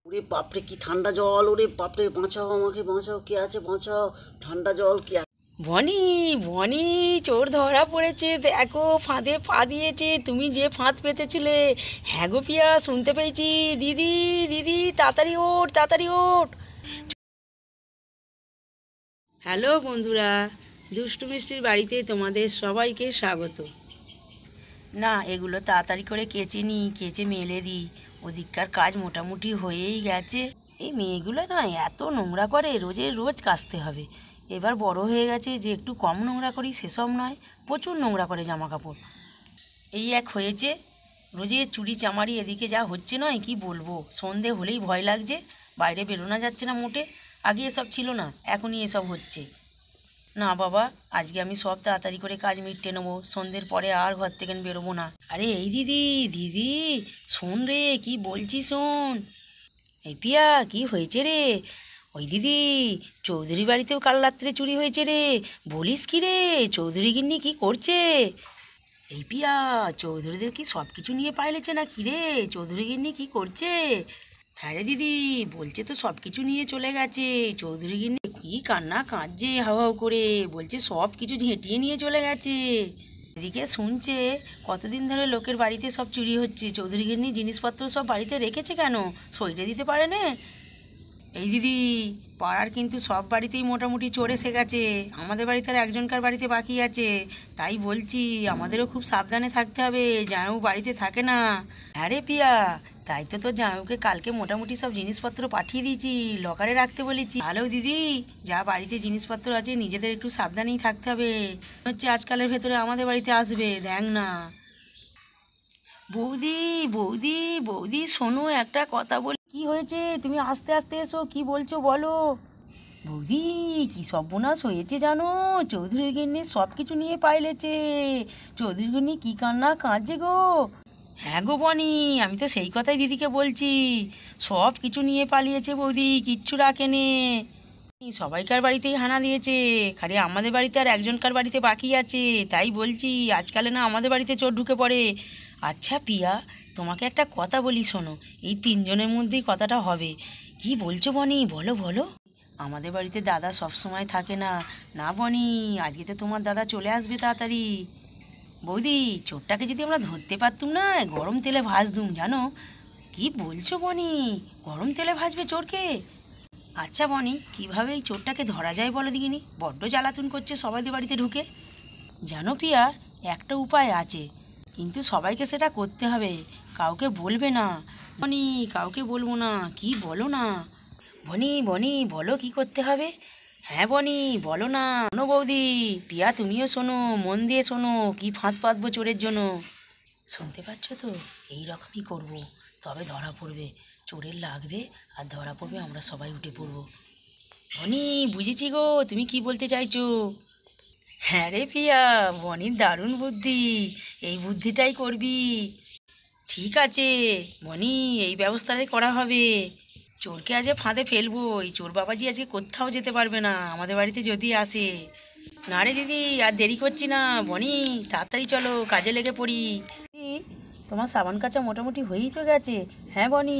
ওরে বাপরে কি ঠান্ডা জল! ওরে বাপরে, বাঁচাও আমাকে, বাঁচাও, কে আছে বাঁচাও! ঠান্ডা জল কি বনি বনি, চোর ধরা পড়েছে, দেখো ফাঁদে পা দিয়েছে, তুমি যে ফাঁদ পেতেছিলে। হ্যাঁ গো পিয়া, শুনতে পেয়েছি। দিদি দিদি, তাড়াতাড়ি ওঠ, তাড়াতাড়ি ওঠ। হ্যালো বন্ধুরা, দুষ্টু মিষ্টির বাড়িতে তোমাদের সবাইকে স্বাগত। না, এগুলো তাড়াতাড়ি করে কেচে নিই, কেচে মেলে দিই। ওদিককার কাজ মোটামুটি হয়েই গেছে। এই মেয়েগুলো না এত নোংরা করে, রোজের রোজ কাচতে হবে। এবার বড় হয়ে গেছে যে একটু কম নোংরা করি সেসব নয়, প্রচুর নোংরা করে জামা কাপড়। এই এক হয়েছে, রোজের চুরি চামারি এদিকে যা হচ্ছে নয় কি বলবো। সন্ধে হলেই ভয় লাগছে, বাইরে বেরোনো যাচ্ছে না মোটে। আগে এসব ছিল না, এখনই এসব হচ্ছে। না বাবা, আজকে আমি সব তাড়াতাড়ি করে কাজ মিটে নেবো, সন্ধ্যের পরে আর ঘর থেকে বেরোবো না। আরে এই দিদি দিদি, শোন রে, কি বলছি শোন। এই পিয়া, কি হয়েছে রে? ওই দিদি, চৌধুরী বাড়িতেও কাল রাত্রে চুরি হয়েছে রে। বলিস কি রে? চৌধুরী গিন্নি কি করছে? এই পিয়া, চৌধুরীদের কি সব কিছু নিয়ে পাইলেছে না কি রে? চৌধুরী গিন্নি কি করছে? হ্যাঁ রে দিদি, বলছে তো সব কিছু নিয়ে চলে গেছে। চৌধুরী গিন্নি কি কান্না কাঁদছে হাউ হাউ করে, বলছে সব কিছু ঝেঁটিয়ে নিয়ে চলে গেছে। এদিকে শুনছে কতদিন ধরে লোকের বাড়িতে সব চুরি হচ্ছে, চৌধুরী গিন্নি জিনিসপত্র সব বাড়িতে রেখেছে কেন? সইরে দিতে পারে না? এই দিদি, পাড়ার কিন্তু সব বাড়িতেই মোটামুটি চোর এসে গেছে, আমাদের বাড়িতে আর একজনকার বাড়িতে বাকি আছে। তাই বলছি আমাদেরও খুব সাবধানে থাকতে হবে, জামাইবাবু বাড়িতে থাকে না। হ্যাঁ রে পিয়া, তাই তো তোর জামাইবাবুকে কালকে মোটামুটি সব জিনিসপত্র পাঠিয়ে দিয়েছি, লকারে রাখতে বলেছি। হ্যালো দিদি, যা বাড়িতে জিনিসপত্র আছে নিজেদের একটু সাবধানেই থাকতে হবে। হচ্ছে আজকালের ভেতরে আমাদের বাড়িতে আসবে, দেখ না। বৌদি বৌদি বৌদি, শোনো একটা কথা বলি। কি হয়েছে? তুমি আস্তে আস্তে এসো, কি বলছো বলো। বৌদি, কি সর্বনাশ হয়েছে জানো? চৌধুরী গিন্নি সব কিছু নিয়ে পাইলেছে। চৌধুরী গিন্নি কি কান্না কাঁদছে গো। হ্যাঁ গো বনি, আমি তো সেই কথাই দিদিকে বলছি। সব কিছু নিয়ে পালিয়েছে বৌদি, কিচ্ছু রাখেনে। সবাইকার বাড়িতেই হানা দিয়েছে, খালি আমাদের বাড়িতে আর একজনকার বাড়িতে বাকি আছে। তাই বলছি আজকালে না আমাদের বাড়িতে চোর ঢুকে পড়ে। আচ্ছা পিয়া, তোমাকে একটা কথা বলি শোনো, এই তিনজনের মধ্যেই কথাটা হবে। কি বলছো বনি, বলো বলো। আমাদের বাড়িতে দাদা সব সময় থাকে না। না বনি, আজকে তো তোমার দাদা চলে আসবে তাড়াতাড়ি। বৌদি, চোরটাকে যদি আমরা ধরতে পারতুম না, গরম তেলে ভাজতুম জানো। কি বলছো বনি, গরম তেলে ভাজবে চোরকে? আচ্ছা বনি, কিভাবে এই চোরটাকে ধরা যায় বলো দেখিনি, বড্ড জ্বালাতন করছে সবাইদের বাড়িতে ঢুকে। জানো পিয়া, একটা উপায় আছে, কিন্তু সবাইকে সেটা করতে হবে, কাউকে বলবে না। বনি, কাউকে বলবো না, কি বলো না। বনি বনি, বলো কি করতে হবে। হ্যাঁ বনি, বলো না। শোনো বৌদি, পিয়া তুমিও শোনো, মন দিয়ে শোনো, কি ফাঁদ পাতবো চোরের জন্য। শুনতে পাচ্ছ তো? এই রকমই করবো, তবে ধরা পড়বে। চোরের লাগবে আর ধরা পড়বে, আমরা সবাই উঠে পড়বো। বনি, বুঝেছি গো, তুমি কি বলতে চাইছো। হ্যাঁ রে পিয়া, বনির দারুণ বুদ্ধি, এই বুদ্ধিটাই করবি। ঠিক আছে বনি, এই ব্যবস্থাটাই করা হবে। চোরকে আজকে ফাঁদে ফেলবো, এই চোর বাবাজি আজকে কোথাও যেতে পারবে না আমাদের বাড়িতে যদি আসে। না রে দিদি, আর দেরি করছি না, বনি তাড়াতাড়ি চলো, কাজে লেগে পড়ি। তোমার সাবান কাচা মোটামুটি হয়েই তো গেছে। হ্যাঁ বনি,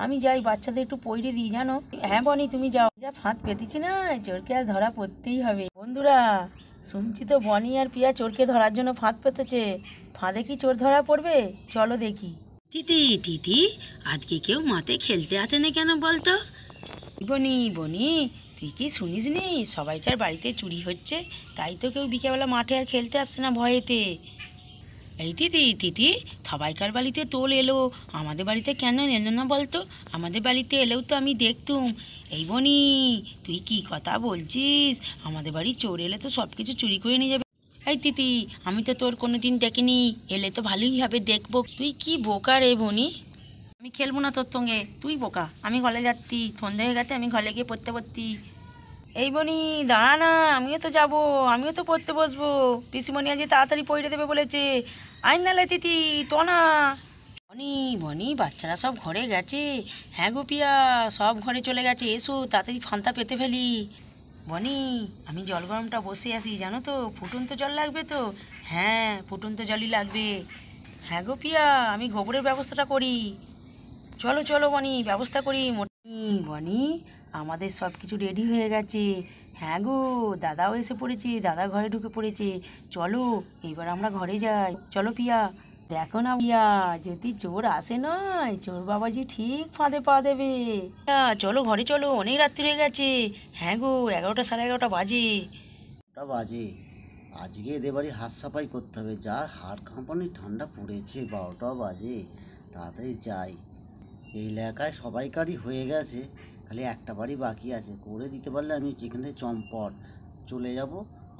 আমি যাই, বাচ্চাদের একটু পইরে দিই জানো। হ্যাঁ বনি, তুমি যাও। যা ফাঁদ পেতেছি না, চোরকে আর ধরা পড়তেই হবে। বন্ধুরা, শুনছি তো বনি আর পিয়া চোরকে ধরার জন্য ফাঁদ পেতেছে। ফাঁদে কি চোর ধরা পড়বে? চলো দেখি। দিদি দিদি, আজকে কেউ মাঠে খেলতে আসে না কেন বলতো? বনি বনি, তুই কি শুনিস নি সবাইকার বাড়িতে চুরি হচ্ছে, তাই তো কেউ বিকেলবেলা মাঠে আর খেলতে আসছে না ভয়েতে। এই দিদি দিদি, সবাইকার বাড়িতে তোল এলো, আমাদের বাড়িতে কেন এলো না বলতো? আমাদের বাড়িতে এলেও তো আমি দেখতুম। এই বনি, তুই কি কথা বলছিস? আমাদের বাড়ি চোর এলে তো সব কিছু চুরি করে নিয়ে যাবে। এই দিদি, আমি তো তোর কোনো দিন দেখিনি, এলে তো ভালোই হবে, দেখবো। তুই কি বোকা রে বনি, আমি খেলবো না তোর সঙ্গে, তুই বোকা। আমি ঘরে যাচ্ছি, সন্ধে হয়ে গেছে, আমি ঘরে গিয়ে পড়তে পড়তি। এই বনি, দাঁড়া না, আমিও তো যাবো, আমিও তো পড়তে বসবো। পিসিমণি আজ তাড়াতাড়ি পড়ে দেবে বলেছে। আইন নালে তিতি তো না। বনি বনি, বাচ্চারা সব ঘরে গেছে। হ্যাঁ গো পিয়া, সব ঘরে চলে গেছে, এসো তাড়াতাড়ি ফান্তা পেতে ফেলি। বনি, আমি জল গরমটা বসে আসি জানো তো, ফুটন্ত জল লাগবে তো? হ্যাঁ, ফুটন্ত জলই লাগবে। হ্যাঁ গো পিয়া, আমি গোবরের ব্যবস্থাটা করি। চলো চলো বনি, ব্যবস্থা করি। বনি, আমাদের সব কিছু রেডি হয়ে গেছে। হ্যাঁ গো, দাদাও এসে পড়েছে, দাদা ঘরে ঢুকে পড়েছে। চলো এবার আমরা ঘরে যাই। চলো পিয়া। দেখো না পিয়া, যদি চোর আসে নয়, চোর বাবাজি ঠিক ফাঁদে পা দেবে। চলো ঘরে চলো, অনেক রাত্রি হয়ে গেছে। হ্যাঁ গো, 11টা সাড়ে 11টা বাজে। ওটা বাজে, আজকে এদের বাড়ি হাত সাফাই করতে হবে। যা হাড় কাঁপানি ঠান্ডা পড়েছে, 12টা বাজে। তাড়াতাড়ি যাই। এই এলাকায় সবাইকারই হয়ে গেছে, খালি একটা বাড়ি বাকি আছে। করে দিতে পারলে আমি যেখান থেকে চম্পট চলে যাব,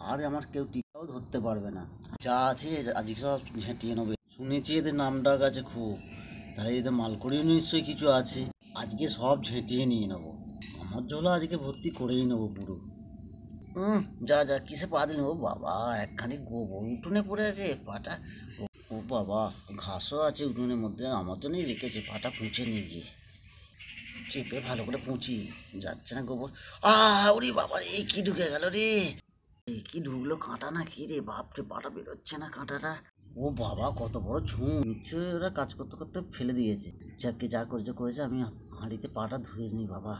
আর আমার কেউ টিকাও ধরতে পারবে না। যা আছে আজকে সব ঝেঁটিয়ে নেবে। শুনেছি এদের নাম ডাক আছে খুব, তাহলে এদের মালকড়িও নিশ্চয়ই কিছু আছে। আজকে সব ঝেঁটিয়ে নিয়ে নেবো। আমার জন্য আজকে ভর্তি করেই নেবো পুরো। যা যা, কিসে পা দিল? ও বাবা, একখানি গোবর উঠোনে পড়ে আছে পাটা। ও বাবা, ঘাসও আছে উঠোনের মধ্যে, আমার জন্যই রেখেছে। পাটা পুঁছে নিয়ে গিয়ে চেপে ভালো করে পুঁছি, যাচ্ছে না গোবর। ওরে বাবা রে, কি ঢুকে গেল রে? কি ঢুকলো? কাঁটা না কি রে? বাপরে, পাটা বেরোচ্ছে না কাঁটাটা। ও বাবা, কত বড় ঝুম! নিশ্চয়ই ওরা কাজ করতে করতে ফেলে দিয়েছে। যাকে যা করেছে করেছে, আমি হাঁড়িতে পাটা ধুয়ে নিই। বাবা,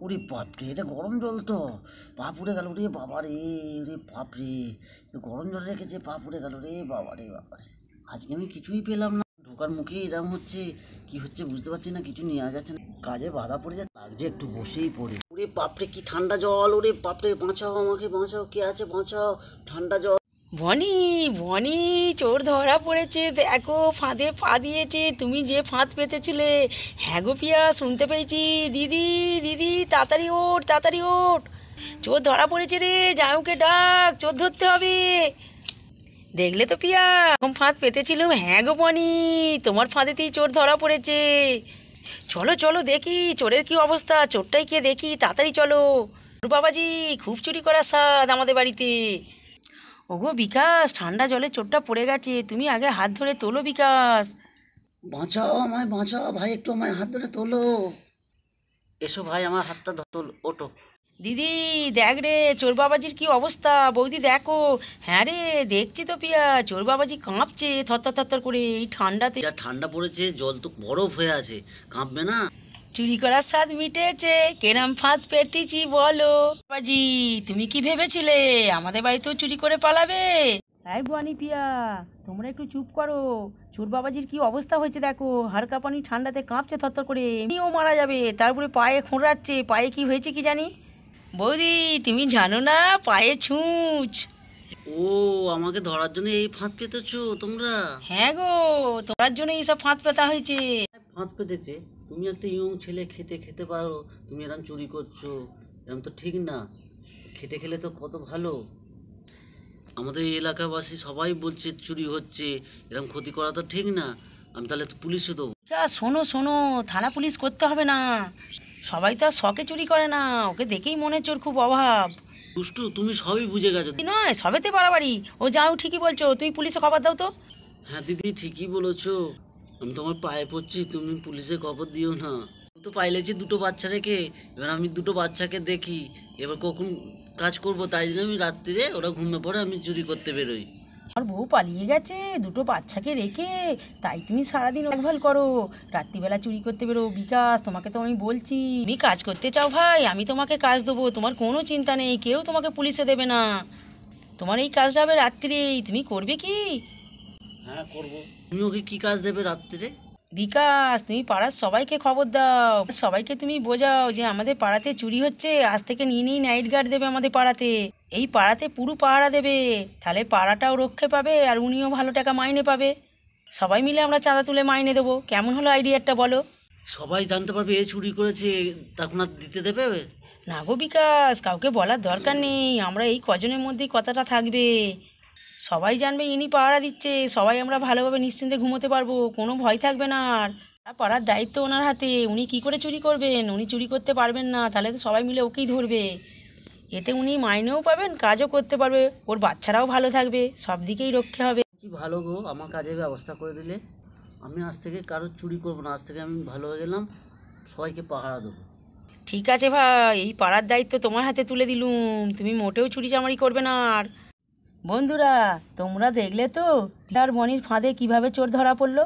ওরে বাপরে, এটা গরম জল তো, পা পুড়ে গেল রে বাবা রে। রে বাপরে, তো গরম জল রেখেছে, পা পুড়ে গেল রে বাবা রে বাবা রে। আজকে আমি কিছুই পেলাম না, ঢোকার মুখে এরকম হচ্ছে। কি হচ্ছে বুঝতে পারছি না, কিছু নেওয়া যাচ্ছে না, কাজে বাধা পড়ে যাচ্ছে, লাগছে একটু বসেই পড়ে। ওরে বাপরে, কি ঠান্ডা জল! ওরে বাপরে, বাঁচাও আমাকে, বাঁচাও, কে আছে বাঁচাও, ঠান্ডা জল। বনি বনি, চোর ধরা পড়েছে, দেখো ফাঁদে পা দিয়েছে। তুমি যে ফাঁদ পেতেছিলে। হ্যাঁ গো পিয়া, শুনতে পেয়েছি। দিদি দিদি, তাড়াতাড়ি ওঠ, তাড়াতাড়ি ওঠ, চোর ধরা পড়েছে রে, জামাইকে ডাক, চোর ধরতে হবে। দেখলে তো পিয়া, এরকম ফাঁদ পেতেছিলুম। হ্যাঁ গো বনি, তোমার ফাঁদেতেই চোর ধরা পড়েছে। চলো চলো দেখি চোরের কি অবস্থা, চোরটাই কে দেখি, তাড়াতাড়ি চলো। ওর বাবাজি, খুব চুরি করার স্বাদ আমাদের বাড়িতে। ওগো বিকাশ, ঠান্ডা জলে চোরটা পড়ে গেছে, তুমি আগে হাত ধরে তোলো বিকাশ। বাঁচাও আমায়, বাঁচাও ভাই, একটু আমায় হাত ধরে তোলো। এসো ভাই, আমার হাতটা তোল, ওটো। দিদি দেখ রে, চোর বাবাজির কি অবস্থা। বৌদি দেখো। হ্যাঁ রে, দেখছি তো পিয়া, চোর বাবাজি কাঁপছে থরথর থরথর করে এই ঠান্ডাতে। যা ঠান্ডা পড়েছে, জল তো বরফ হয়ে আছে, কাঁপবে না? চুরি করার স্বাদ মিটেছে, কেরাম ফাঁদ পেতেছি বলো। বাবাজি, তুমি কি ভেবেছিলে আমাদের বাড়িতেও চুরি করে পালাবে? তাই বুয়ানি পিয়া, তোমরা একটু চুপ করো। চোর বাবাজির কি অবস্থা হয়েছে দেখো, হাড় কাঁপানি ঠান্ডাতে কাঁপছে থরথর করে, এমনিও মারা যাবে। তারপরে পায়ে খোঁড়াচ্ছে, পায়ে কি হয়েছে কি জানি। বৌদি, তুমি জানো না, পায়ে ছুঁচ। ও, আমাকে ধরার জন্য এই ফাঁদ পেতেছো তোমরা? হ্যাঁ গো, তোমার জন্য এইসব ফাঁদ পেতা হয়েছে। ফাঁদ পেতেছে? তুমি একটা ইয়ং ছেলে, খেতে খেতে পারো, তুমি এরকম চুরি করছো? এরকম তো ঠিক না। খেটে খেলে তো কত ভালো। আমাদের এই এলাকাবাসী সবাই বলছে চুরি হচ্ছে, এরকম ক্ষতি করা তো ঠিক না। আমি তাহলে তো পুলিশে দেবো। শোনো শোনো, থানা পুলিশ করতে হবে না। সবাই তো আর শখে চুরি করে না, ওকে দেখেই মনে হচ্ছে ওর খুব অভাব। দুষ্টু, তুমি সবই বুঝে গেছো। নয়, সবেতে বাড়াবাড়ি। ও যাও, ঠিকই বলছো, তুমি পুলিশে খবর দাও তো। হ্যাঁ দিদি, ঠিকই বলেছো। আমি তোমার পায়ে পড়ছি, তুমি পুলিশে খবর দিও না। তো পাইলেছি দুটো বাচ্চা রেখে, এবার আমি দুটো বাচ্চাকে দেখি, এবার কখন কাজ করব, তাই জন্য আমি রাত্রিরে ওরা ঘুমিয়ে পড়ে আমি চুরি করতে বেরোই। আমার বউ পালিয়ে গেছে দুটো বাচ্চাকে রেখে, তাই তুমি সারাদিন দেখভাল করো, রাত্রিবেলা চুরি করতে বেরো। বিকাশ, তোমাকে তো আমি বলছি, তুমি কাজ করতে চাও ভাই, আমি তোমাকে কাজ দেবো, তোমার কোনো চিন্তা নেই, কেউ তোমাকে পুলিশে দেবে না। তোমার এই কাজটা হবে রাত্রিরেই, তুমি করবে কি? হ্যাঁ করব। তুমি ওকে কি কাজ দেবে রাত্রিরে? বিকাশ, তুমি পাড়ার সবাইকে খবর দাও, সবাইকে তুমি বোঝাও যে আমাদের পাড়াতে চুরি হচ্ছে, আজ থেকে নিয়ে নিয়ে নাইট গার্ড দেবে আমাদের পাড়াতে। এই পাড়াতে পুরো পাহারা দেবে, তাহলে পাড়াটাও রক্ষে পাবে আর উনিও ভালো টাকা মাইনে পাবে। সবাই মিলে আমরা চাঁদা তুলে মাইনে দেবো। কেমন হলো আইডিয়াটা বলো? সবাই জানতে পারবে এ চুরি করেছে, তখন আর দিতে দেবে না গো বিকাশ, কাউকে বলার দরকার নেই, আমরা এই কজনের মধ্যেই কথাটা থাকবে। সবাই জানবে ইনি পাহারা দিচ্ছে, সবাই আমরা ভালোভাবে নিশ্চিন্তে ঘুমোতে পারবো, কোনো ভয় থাকবে না। আর পাড়ার দায়িত্ব ওনার হাতে, উনি কি করে চুরি করবেন? উনি চুরি করতে পারবেন না, তাহলে তো সবাই মিলে ওকেই ধরবে। এতে উনি মাইনেও পাবেন, কাজও করতে পারবে, ওর বাচ্চারাও ভালো থাকবে, সব দিকেই রক্ষে হবে। কি ভালো গো, আমার কাজের ব্যবস্থা করে দিলে। আমি আজ থেকে কারোর চুরি করবো না, আজ থেকে আমি ভালো হয়ে গেলাম, সবাইকে পাহারা দেবো। ঠিক আছে ভাই, এই পাড়ার দায়িত্ব তোমার হাতে তুলে দিলুম, তুমি মোটেও চুরি চামারি করবে না। আর বন্ধুরা, তোমরা দেখলে তো আর বনির ফাঁদে কিভাবে চোর ধরা পড়লো।